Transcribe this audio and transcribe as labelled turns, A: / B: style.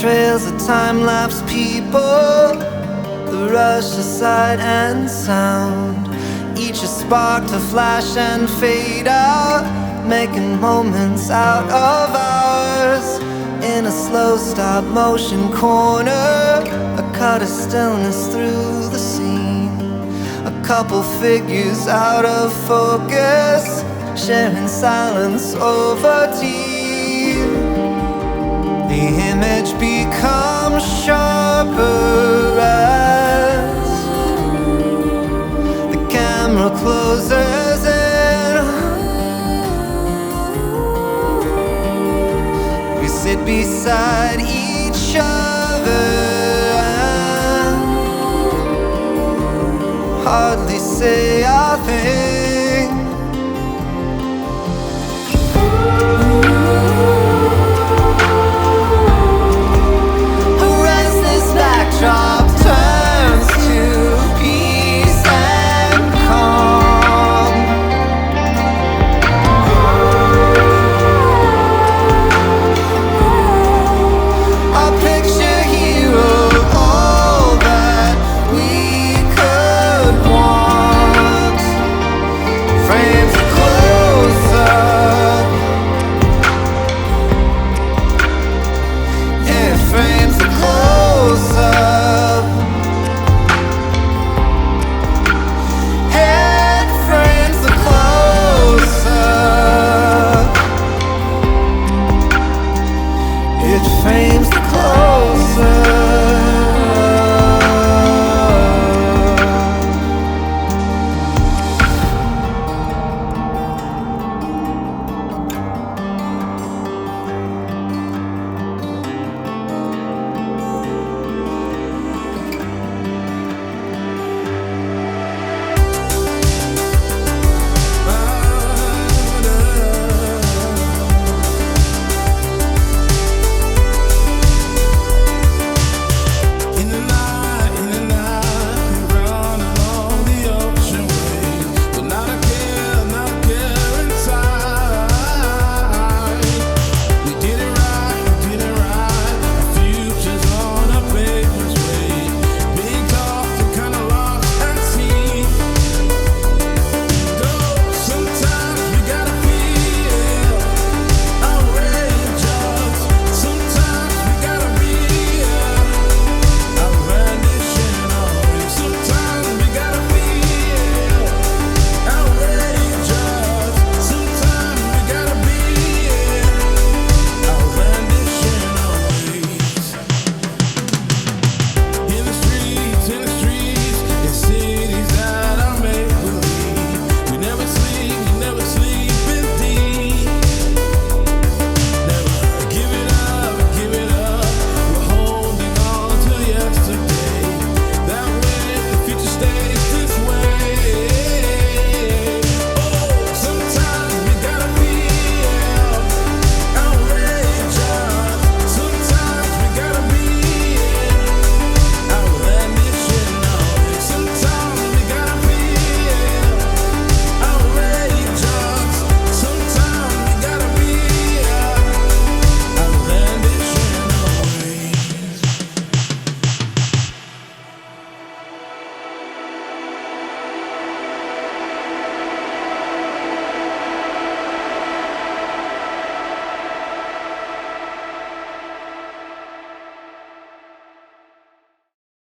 A: trails of time-lapse people, the rush of sight and sound, each a spark to flash and fade out, making moments out of hours. In a slow stop motion corner, a cut of stillness through the scene, a couple figures out of focus, sharing silence over tea. The image becomes sharper as the camera closes in. We sit beside each other and hardly say a thing.